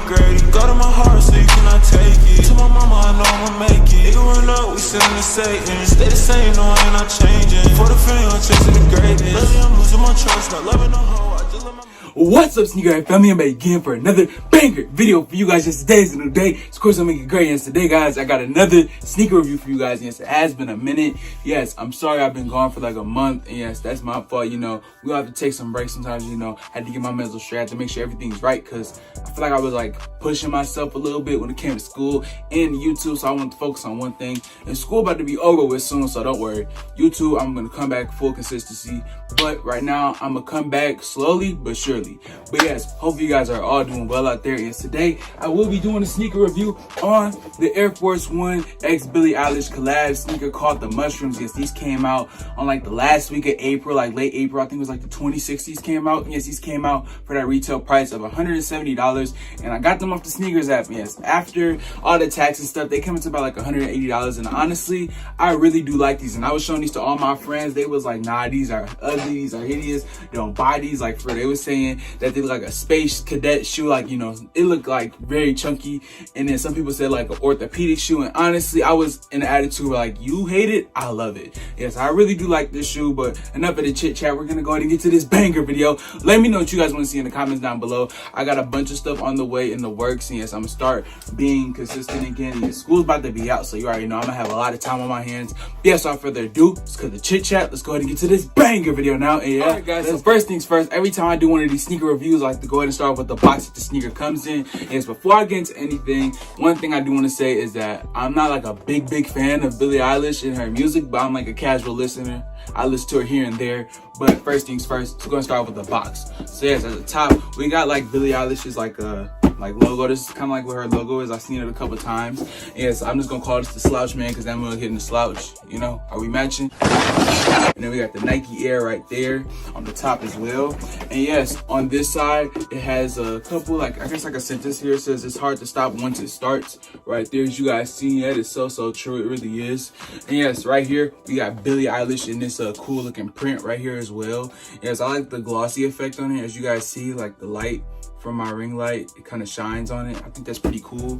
upgrade. You go to my heart, so you cannot take it. To my mama, I know I'ma make it. Nigga run up, we sending to Satan. Stay the same, no, I ain't not changing. For the fame, I'm chasing the greatness. Lately, I'm losing my trust, not loving no hoe. I just let my... What's up, Sneakerhead family? I'm back again for another banger video for you guys. Yes, today is a new day. Of course, I'm making it great. Yes, today, guys, I got another sneaker review for you guys. Yes, it has been a minute. Yes, I'm sorry I've been gone for like a month. And yes, that's my fault. You know, we all have to take some breaks sometimes. You know, I had to get my mental straight. I had to make sure everything's right because I feel like I was like pushing myself a little bit when it came to school and YouTube. So I wanted to focus on one thing. And school about to be over with soon, so don't worry. YouTube, I'm gonna come back full consistency. But right now, I'm gonna come back slowly but surely. But yes, hopefully you guys are all doing well out there. Yes, today I will be doing a sneaker review on the Air Force One X Billie Eilish collab sneaker called the Mushrooms. Yes, these came out on like the last week of April, like late April. I think it was like the 26th these came out. Yes, these came out for that retail price of $170, and I got them off the sneakers app. Yes, after all the tax and stuff, they came into about like $180. And honestly, I really do like these. And I was showing these to all my friends. They was like, nah, these are ugly, these are hideous. Don't buy these. Like, for they was saying that they look like a space cadet shoe, like, you know, it looked like very chunky. And then some people said like an orthopedic shoe, and honestly, I was in the attitude where like, you hate it, I love it. Yes, I really do like this shoe. But enough of the chit chat, we're gonna go ahead and get to this banger video. Let me know what you guys want to see in the comments down below. I got a bunch of stuff on the way in the works, and yes, I'm gonna start being consistent again. Yes, school's about to be out, so you already know I'm gonna have a lot of time on my hands. But yes, without further ado, let's cut the chit chat. Let's go ahead and get to this banger video now. And yeah, all right, guys, so first things first, every time I do one of these sneaker reviews, I like to go ahead and start with the box that the sneaker comes in. Yes, before I get into anything, one thing I do want to say is that I'm not like a big fan of Billie Eilish and her music, but I'm like a casual listener. I listen to her here and there. But first things first, we're gonna start with the box. So yes, at the top, we got like Billie Eilish's like logo. This is kind of like what her logo is. I've seen it a couple times. Yes, I'm just gonna call this the Slouch Man because I'm gonna hit in the slouch. You know, are we matching? And then we got the Nike Air right there on the top as well. And yes, on this side, it has a couple, like, I guess like a sentence here. It says it's hard to stop once it starts. Right there, as you guys see, that is so true. It really is. And yes, right here, we got Billie Eilish in this cool looking print right here as well. Yes, I like the glossy effect on it. As you guys see, like the light from my ring light, it kind of shines on it. I think that's pretty cool.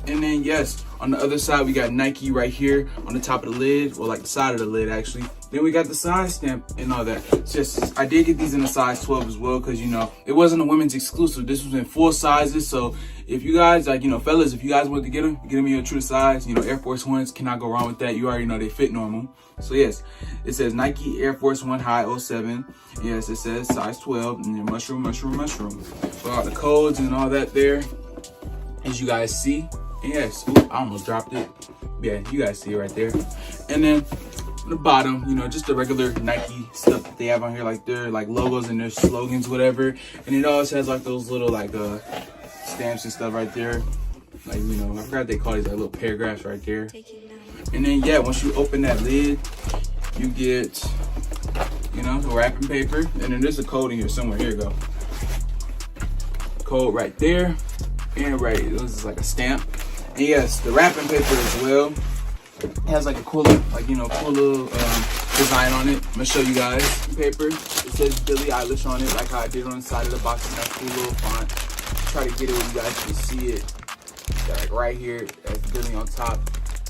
And then yes, on the other side, we got Nike right here on the top of the lid, or like the side of the lid actually. Then we got the size stamp and all that. It's just, I did get these in a size 12 as well, because you know, it wasn't a women's exclusive. This was in full sizes. So if you guys, like, you know, fellas, if you guys want to get them in your true size. You know, Air Force Ones, cannot go wrong with that. You already know they fit normal. So yes, it says Nike Air Force One High 07. Yes, it says size 12, and then mushroom. So all the codes and all that there, as you guys see. And yes, ooh, I almost dropped it. Yeah, you guys see it right there. And then on the bottom, you know, just the regular Nike stuff that they have on here, like their like logos and their slogans, whatever. And it always has like those little like stamps and stuff right there. Like, you know, I forgot they call these like little paragraphs right there. And then yeah, once you open that lid, you get, you know, the wrapping paper. And then there's a code in here somewhere. Here you go. Code right there. And right, this is like a stamp. And yes, the wrapping paper as well. It has like a cool, like, you know, cool little design on it. I'm gonna show you guys the paper. It says Billie Eilish on it, like how I did on the side of the box in that cool little font. Try to get it where you guys can see it. Got like right here, as Billie on top,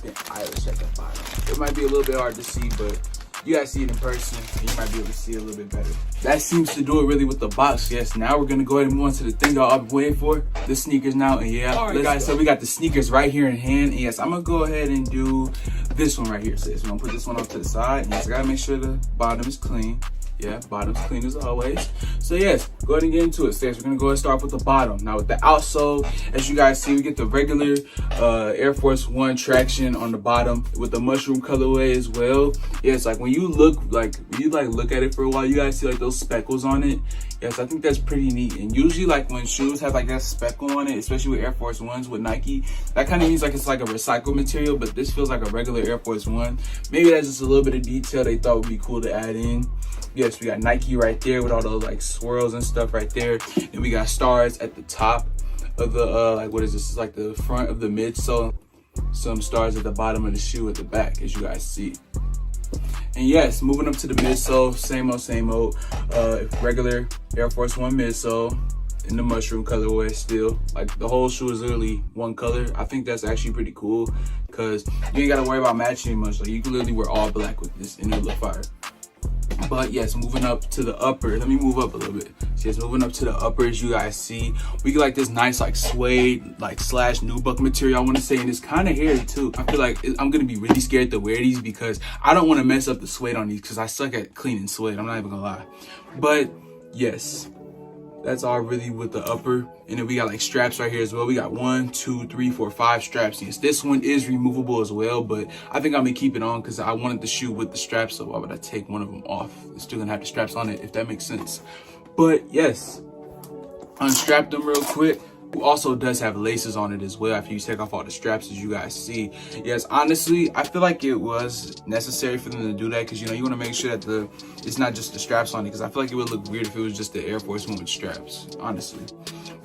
then Eilish at the bottom. It might be a little bit hard to see, but you guys see it in person, and you might be able to see it a little bit better. That seems to do it really with the box. Yes, now we're gonna go ahead and move on to the thing that I've been waiting for, the sneakers now. And yeah, all right, guys, so we got the sneakers right here in hand. And yes, I'm gonna go ahead and do this one right here. So yes, we're gonna put this one off to the side. And yes, I gotta make sure the bottom is clean. Yeah, bottom's clean as always. So yes, go ahead and get into it. So yes, we're gonna go ahead and start with the bottom. Now with the outsole, as you guys see, we get the regular Air Force One traction on the bottom with the mushroom colorway as well. Yes, like when you look at it for a while, you guys see like those speckles on it. Yes, I think that's pretty neat. And usually like when shoes have like that speckle on it, especially with Air Force Ones with Nike, that kind of means like it's like a recycled material, but this feels like a regular Air Force One. Maybe that's just a little bit of detail they thought would be cool to add in. Yes, we got Nike right there with all those like swirls and stuff right there. And we got stars at the top of the, like, what is this? It's like the front of the midsole. Some stars at the bottom of the shoe at the back, as you guys see. And yes, moving up to the midsole, same old, regular Air Force One midsole. in the mushroom colorway still. Like the whole shoe is literally one color. I think that's actually pretty cool because you ain't gotta worry about matching much. Like you can literally wear all black with this and it'll look fire. But yes, moving up to the upper. Let me move up a little bit. So yes, moving up to the upper, as you guys see, we get like this nice like suede like slash nubuck material, I want to say, and it's kind of hairy too. I feel like I'm gonna be really scared to wear these because I don't want to mess up the suede on these because I suck at cleaning suede. I'm not even gonna lie. But yes, that's all really with the upper. And then we got like straps right here as well. We got 1, 2, 3, 4, 5 straps. Yes, this one is removable as well, but I think I'm gonna keep it on because I wanted the shoe with the straps, so why would I take one of them off? It's still gonna have the straps on it, if that makes sense. But yes, unstrap them real quick. It also does have laces on it as well after you take off all the straps, as you guys see. Yes, honestly, I feel like it was necessary for them to do that because, you know, you want to make sure that it's not just the straps on it, because I feel like it would look weird if it was just the Air Force One with straps, honestly.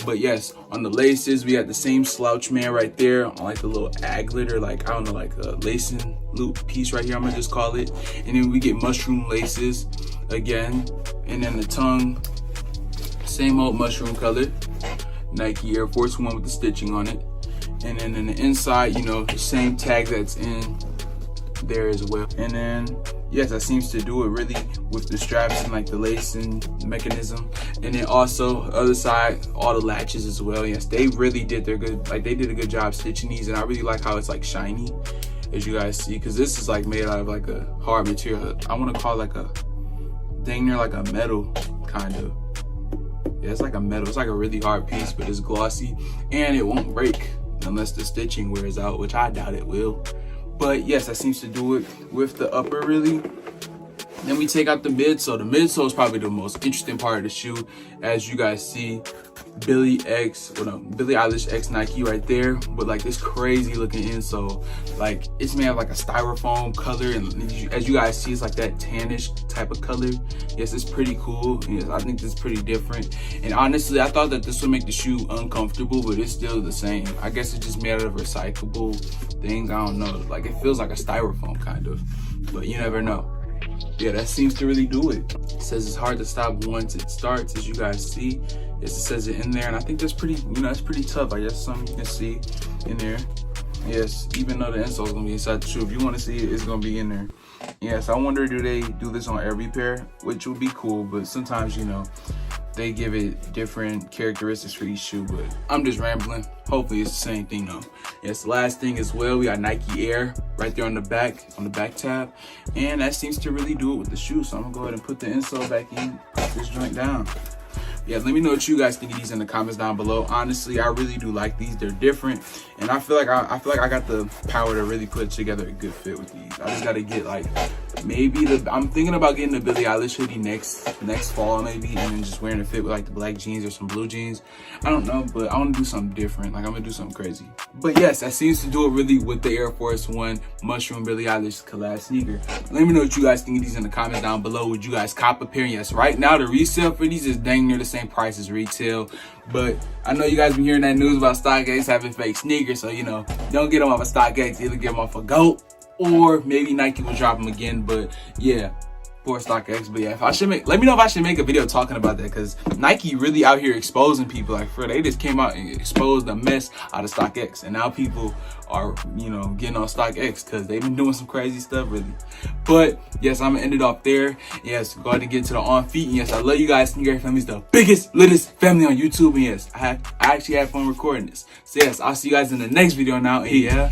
But yes, on the laces, we got the same slouch man right there on like the little aglet, or like, I don't know, like a lacing loop piece right here, I'm gonna just call it. And then we get mushroom laces again, and then the tongue, same old mushroom color. Nike Air Force One with the stitching on it. And then in the inside, you know, the same tag that's in there as well. And then, yes, that seems to do it really with the straps and like the lacing mechanism. And then also, other side, all the latches as well. Yes, they really did their good, like they did a good job stitching these. And I really like how it's like shiny, as you guys see, because this is like made out of like a hard material. I want to call it like a, dang near like a metal, kind of. Yeah, it's like a metal. It's like a really hard piece, but it's glossy and it won't break unless the stitching wears out, which I doubt it will. But yes, that seems to do it with the upper really. Then we take out the midsole. The midsole is probably the most interesting part of the shoe. As you guys see, Billie Eilish X Nike right there, with like this crazy looking insole. Like it's made of like a styrofoam color, and as you guys see, it's like that tannish type of color. Yes, it's pretty cool. Yes, I think this is pretty different. And honestly, I thought that this would make the shoe uncomfortable, but it's still the same. I guess it's just made out of recyclable things. I don't know. Like it feels like a styrofoam kind of, but you never know. Yeah, that seems to really do it. It says it's hard to stop once it starts, as you guys see. Yes, it says it in there, and I think that's pretty, you know, that's pretty tough. I guess something you can see in there. Yes, even though the insole is gonna be inside the shoe, if you want to see it, it's gonna be in there. Yes, I wonder, do they do this on every pair? Which would be cool, but sometimes, you know, they give it different characteristics for each shoe, but I'm just rambling. Hopefully it's the same thing though. Yes, the last thing as well, we got Nike Air right there on the back tab, and that seems to really do it with the shoe. So I'm gonna go ahead and put the insole back in, put this joint down. Yeah, let me know what you guys think of these in the comments down below. Honestly, I really do like these. They're different, and I feel like I got the power to really put together a good fit with these. I just gotta get like maybe I'm thinking about getting the Billie Eilish hoodie next fall maybe, and then just wearing a fit with like the black jeans or some blue jeans. I don't know, but I want to do something different. Like I'm gonna do something crazy. But yes, that seems to do it really with the Air Force One Mushroom Billie Eilish collab sneaker. Let me know what you guys think of these in the comments down below. Would you guys cop a pair? Yes, right now the resale for these is dang near the same price as retail, but I know you guys been hearing that news about StockX having fake sneakers, so you know, don't get them off of StockX, either get them off of GOAT or maybe Nike will drop them again. But yeah, for StockX. But yeah, if I should let me know if I should make a video talking about that, because Nike really out here exposing people. Like they just came out and exposed the mess out of StockX, and now people are, you know, getting on StockX because they've been doing some crazy stuff really. But yes, I'm gonna end it off there. Yes, go ahead and get to the on feet. And yes, I love you guys. Sneakerhead family's the biggest, littest family on YouTube. And yes, I actually had fun recording this. So yes, I'll see you guys in the next video now. And yeah.